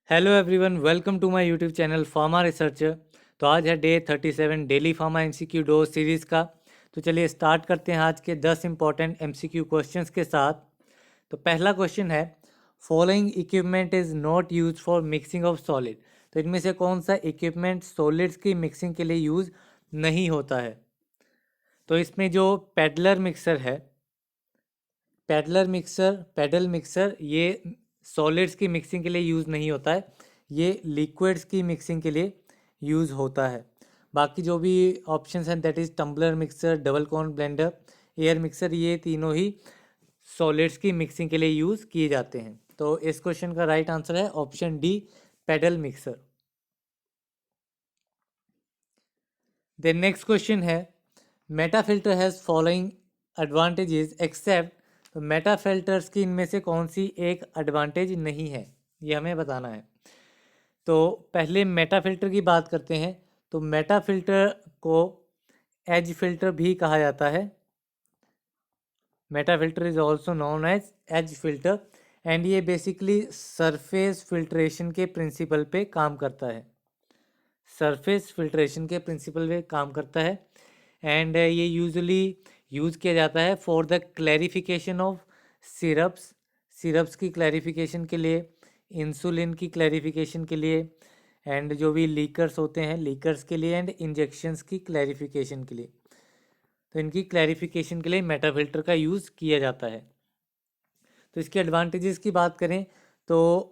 Hello everyone, welcome to my YouTube channel pharma researcher. तो आज है day 37 daily pharma MCQ dose series का। तो चलिए स्टार्ट करते हैं आज के 10 इंपॉर्टेंट एमसीक्यू क्वेश्चंस के साथ। तो पहला क्वेश्चन है, following equipment is not use for mixing of solid. तो इनमें से कौन सा इक्विपमेंट सॉलिड्स की मिक्सिंग के लिए यूज़ नहीं होता है? तो इसमें जो पैडलर मिक्सर है, पैडल मिक्सर ये सॉलिड्स की मिक्सिंग के लिए यूज़ नहीं होता है, ये लिक्विड्स की मिक्सिंग के लिए यूज़ होता है। बाकी जो भी ऑप्शंस हैं that is tumbler mixer, double cone blender, air mixer, ये तीनों ही सॉलिड्स की मिक्सिंग के लिए यूज़ किए जाते हैं। तो इस क्वेश्चन का राइट आंसर है option D, paddle mixer. The next question है, meta filter has following advantages except. तो मेटा फिल्टर्स की इनमें से कौन सी एक एडवांटेज नहीं है, ये हमें बताना है। तो पहले मेटा फिल्टर की बात करते हैं। तो मेटा फिल्टर को एज फिल्टर भी कहा जाता है। Meta filter is also known as filter and ये बेसिकली सरफेस फिल्ट्रेशन के प्रिंसिपल पे काम करता है। सरफेस फिल्ट्रेशन के प्रिंसिपल पे काम करता है एंड ये यूजुअली यूज़ किया जाता है for the clarification of syrups, syrups की क्लैरिफिकेशन के लिए, इंसुलिन की क्लैरिफिकेशन के लिए, एंड जो भी लीकर्स होते हैं लीकर्स के लिए, एंड इंजेक्शंस की क्लैरिफिकेशन के लिए। तो इनकी क्लैरिफिकेशन के लिए मेटा फिल्टर का यूज़ किया जाता है। तो इसके एडवांटेजेस की बात करें तो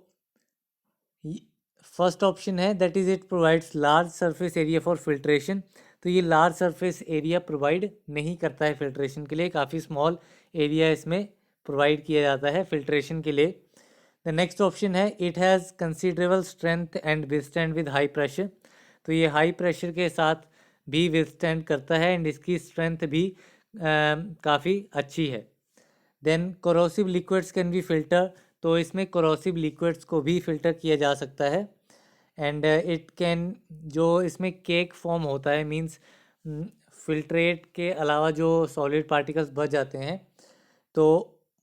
फर्स्ट ऑप्शन है that is it provides large surface area for filtration. तो ये लार्ज सरफेस एरिया प्रोवाइड नहीं करता है फिल्ट्रेशन के लिए, काफ़ी स्मॉल एरिया इसमें प्रोवाइड किया जाता है फिल्ट्रेशन के लिए। द नेक्स्ट ऑप्शन है it has considerable strength and withstand with high pressure. तो ये हाई प्रेशर के साथ भी विथस्टैंड करता है एंड इसकी स्ट्रेंथ भी काफ़ी अच्छी है। Then corrosive liquids can be filter. तो इसमें कोरोसिव लिक्विड्स को भी फिल्टर किया जा सकता है एंड इट कैन, जो इसमें केक फॉर्म होता है मींस फिल्ट्रेट के अलावा जो सॉलिड पार्टिकल्स बच जाते हैं तो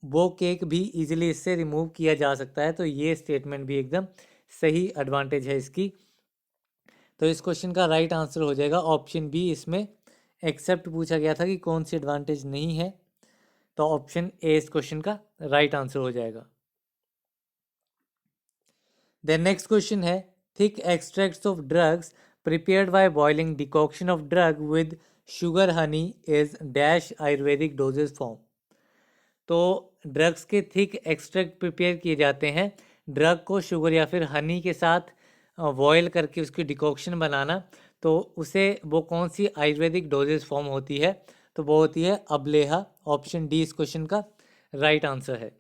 वो केक भी इजीली इससे रिमूव किया जा सकता है। तो ये स्टेटमेंट भी एकदम सही एडवांटेज है इसकी। तो इस क्वेश्चन का राइट आंसर हो जाएगा ऑप्शन बी। इसमें एक्सेप्ट पूछा गया था कि कौन सी एडवांटेज नहीं है, तो ऑप्शन ए इस क्वेश्चन का राइट आंसर हो जाएगा। देन नेक्स्ट क्वेश्चन है, thick extracts of drugs prepared by boiling decoction of drug with sugar honey is dash Ayurvedic dosage form. तो ड्रग्स के थिक एक्सट्रैक्ट प्रिपेयर किए जाते हैं ड्रग को शुगर या फिर हनी के साथ बॉयल करके उसकी डिकॉक्शन बनाना। तो उसे वो कौन सी आयुर्वेदिक डोजेज फॉर्म होती है? तो वो होती है अबलेहा। ऑप्शन डी इस क्वेश्चन का राइट आंसर है।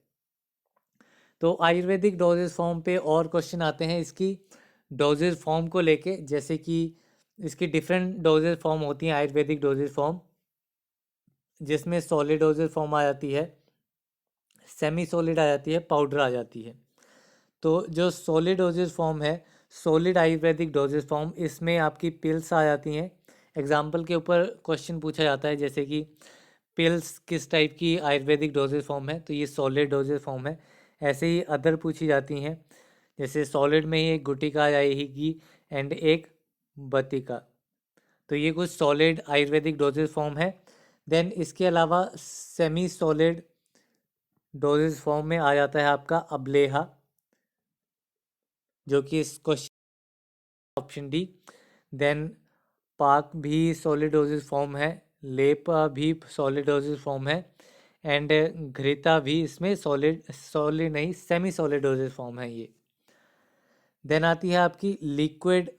तो आयुर्वेदिक डोजेज फॉर्म पे और क्वेश्चन आते हैं इसकी डोजेज फॉर्म को लेके, जैसे कि इसकी डिफरेंट डोजेज फॉर्म होती हैं आयुर्वेदिक डोजेज फॉर्म, जिसमें सॉलिड डोजेज फॉर्म आ जाती है, सेमी सॉलिड आ जाती है, पाउडर आ जाती है। तो जो सॉलिड डोजेज फॉर्म है, सॉलिड आयुर्वेदिक डोजेज फॉर्म, इसमें आपकी पिल्स आ जाती हैं। एग्जाम्पल के ऊपर क्वेश्चन पूछा जाता है जैसे कि पिल्स किस टाइप की आयुर्वेदिक डोजेज फॉर्म है, तो ये सॉलिड डोजेज फॉर्म है। ऐसे ही अदर पूछी जाती हैं, जैसे सॉलिड में ही एक गुटिका आ जाएगी एंड एक बतिका। तो ये कुछ सॉलिड आयुर्वेदिक डोजेज फॉर्म है। देन इसके अलावा सेमी सॉलिड डोजेज फॉर्म में आ जाता है आपका अबलेहा, जो कि इस क्वेश्चन ऑप्शन डी। देन पाक भी सॉलिड डोजेज फॉर्म है, लेपा भी सॉलिड डोजेज फॉर्म है, एंड घृता भी इसमें सॉलिड सॉलिड नहीं सेमी सॉलिड डोजेज फॉर्म है ये। देन आती है आपकी लिक्विड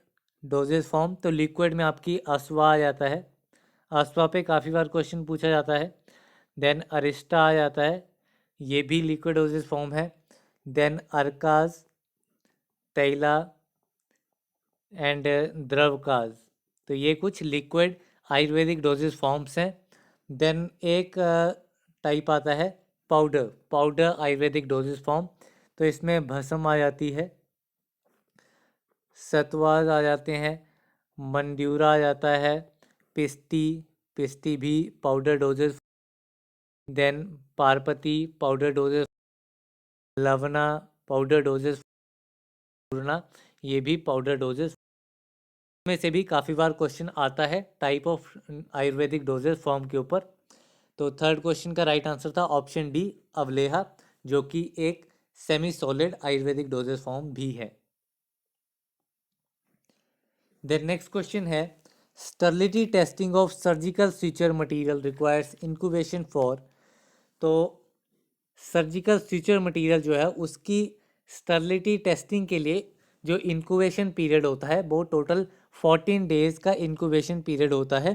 डोजेज फॉर्म। तो लिक्विड में आपकी अस्वा आ जाता है, अस्वा पे काफ़ी बार क्वेश्चन पूछा जाता है। देन अरिस्टा आ जाता है, ये भी लिक्विड डोजेज फॉर्म है। देन अर्काज, तैला एंड द्रवकाज। तो ये कुछ लिक्विड आयुर्वेदिक डोजेज फॉर्म्स हैं। देन एक टाइप आता है powder, powder Ayurvedic dosage form. तो इसमें भस्म आ जाती है, सतवाज आ जाते हैं, मंड्यूरा आ जाता है, पिस्ती, पिस्ती भी पाउडर डोजेज। देन पारपति पाउडर डोजेज, लवना पाउडर डोजेज, घूरना, ये भी पाउडर डोजेस में से भी काफ़ी बार क्वेश्चन आता है type of Ayurvedic dosage form के ऊपर। तो थर्ड क्वेश्चन का राइट आंसर था ऑप्शन डी अवलेहा, जो कि एक semi solid Ayurvedic dosage form भी है। देन नेक्स्ट क्वेश्चन है sterility testing of surgical suture material requires incubation for. तो सर्जिकल स्यूचर मटेरियल जो है उसकी स्टर्लिटी टेस्टिंग के लिए जो इंक्यूबेशन पीरियड होता है वो टोटल 14 डेज का इंक्यूबेशन पीरियड होता है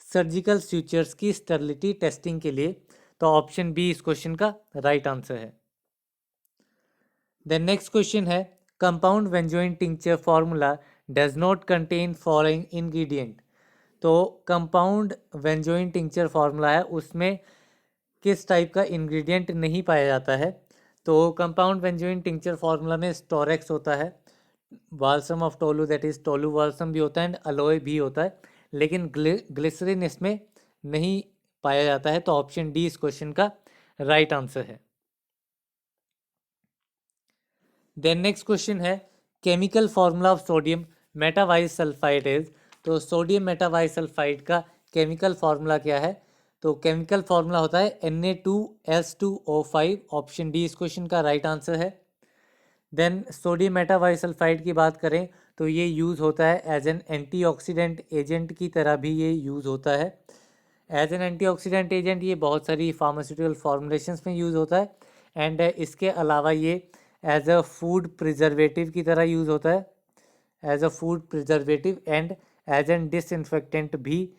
सर्जिकल स्यूचर्स की स्टर्लिटी टेस्टिंग के लिए। तो ऑप्शन बी इस क्वेश्चन का राइट आंसर है। देन नेक्स्ट क्वेश्चन है compound benzoin tincture formula does not contain following ingredient. तो कंपाउंड बेंजोइन टिंचर फार्मूला है उसमें किस टाइप का इंग्रेडिएंट नहीं पाया जाता है। तो कंपाउंड बेंजोइन टिंचर फार्मूला में स्टोरेक्स होता है, balsam of tolu that is tolu balsam भी होता है एंड अलोए भी होता है, लेकिन ग्लिसरीन इसमें नहीं पाया जाता है। तो ऑप्शन डी इस क्वेश्चन का राइट आंसर है। देन नेक्स्ट क्वेश्चन है chemical formula of sodium metabisulphite is. तो सोडियम मेटावाइसल्फाइड का केमिकल फार्मूला क्या है। तो केमिकल फार्मूला होता है Na2S2O5। ऑप्शन डी इस क्वेश्चन का राइट आंसर है। देन सोडियम मेटावाइसल्फाइड की बात करें तो ये यूज़ होता है एज एन एंटीऑक्सीडेंट एजेंट की तरह भी ये यूज़ होता है। एज एन एंटीऑक्सीडेंट एजेंट ये बहुत सारी फार्मास्यूटिकल फॉर्मुलेशंस में यूज़ होता है एंड इसके अलावा ये एज अ फूड प्रिजर्वेटिव की तरह यूज़ होता है, as a food preservative and as an disinfectant भी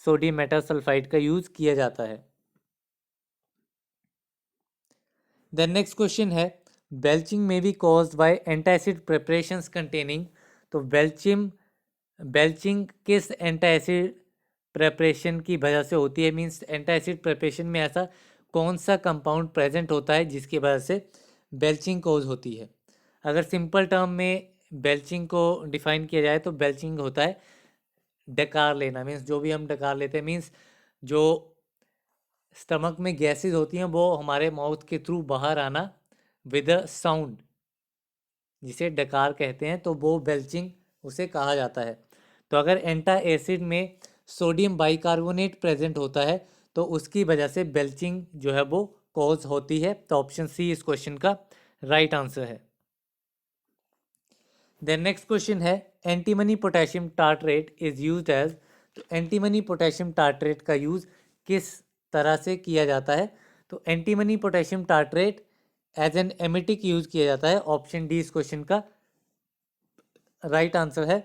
सोडियम मेटासल्फाइड का यूज़ किया जाता है। देन नेक्स्ट क्वेश्चन है belching may be caused by antacid preparations containing. तो बेल्चिंग किस एंटासिड प्रेपरेशन की वजह से होती है, मींस एंटासिड प्रेपरेशन में ऐसा कौन सा कंपाउंड प्रेजेंट होता है जिसकी वजह से बेल्चिंग कॉज होती है। अगर सिंपल टर्म में बेल्चिंग को डिफाइन किया जाए तो बेल्चिंग होता है डकार लेना, मींस जो भी हम डकार लेते हैं मींस जो स्टमक में गैसेस होती हैं वो हमारे माउथ के थ्रू बाहर आना विद अ साउंड, जिसे डकार कहते हैं, तो वो बेल्चिंग उसे कहा जाता है। तो अगर एंटा एसिड में सोडियम बाइकार्बोनेट प्रेजेंट होता है तो उसकी वजह से बेल्चिंग जो है वो कॉज होती है। तो ऑप्शन सी इस क्वेश्चन का राइट आंसर है। देन नेक्स्ट क्वेश्चन है antimony potassium tartrate is used as. तो एंटीमनी पोटेशियम टार्ट्रेट का यूज किस तरह से किया जाता है। तो antimony potassium tartrate as an emetic use किया जाता है। ऑप्शन डी इस क्वेश्चन का राइट आंसर है।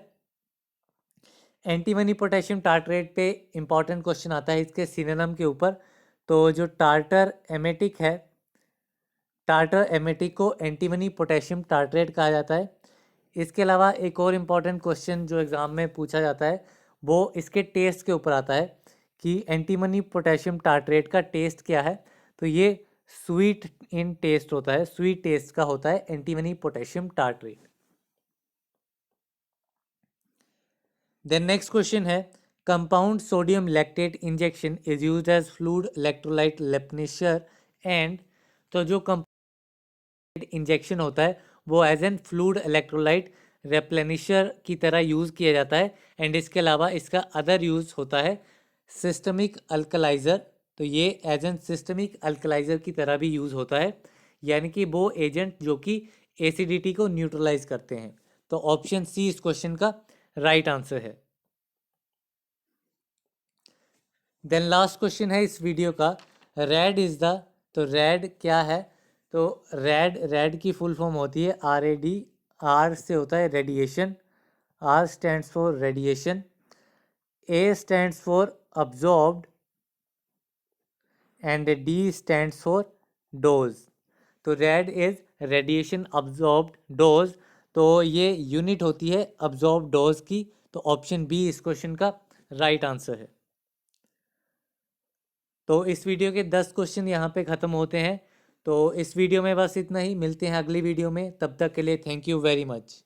एंटीमनी पोटेशियम टार्ट्रेट पे इंपॉर्टेंट क्वेश्चन आता है इसके सिनोनिम के ऊपर। तो जो टार्टर एमेटिक है, टार्टर एमेटिक को एंटीमनी पोटेशियम टार्ट्रेट कहा जाता है। इसके अलावा एक और इम्पॉर्टेंट क्वेश्चन जो एग्ज़ाम में पूछा जाता है वो इसके टेस्ट के ऊपर आता है कि एंटीमनी पोटेशियम टार्ट्रेट का टेस्ट क्या है। तो ये स्वीट इन टेस्ट होता है, स्वीट टेस्ट का होता है antimony potassium tartrate. Then next question है compound sodium lactate injection is used as fluid electrolyte replenisher and. तो जो कंपाउंड इंजेक्शन होता है वो as an fluid electrolyte replenisher की तरह यूज़ किया जाता है एंड इसके अलावा इसका अदर यूज़ होता है सिस्टमिक अल्कलाइज़र। तो ये एज एन सिस्टमिक अल्कलाइज़र की तरह भी यूज़ होता है, यानी कि वो एजेंट जो कि एसिडिटी को न्यूट्रलाइज करते हैं। तो ऑप्शन सी इस क्वेश्चन का राइट आंसर है। देन लास्ट क्वेश्चन है इस वीडियो का रेड इज द। तो रेड क्या है। तो रेड की फुल फॉर्म होती है RAD। आर से होता है radiation, R stands for radiation, A stands for absorbed and D stands for dose. तो rad is radiation absorbed dose. तो ये यूनिट होती है अब्जॉर्ब डोज की। तो ऑप्शन बी इस क्वेश्चन का राइट आंसर है। तो इस वीडियो के 10 क्वेश्चन यहाँ पे ख़त्म होते हैं। तो इस वीडियो में बस इतना ही, मिलते हैं अगली वीडियो में, तब तक के लिए थैंक यू वेरी मच।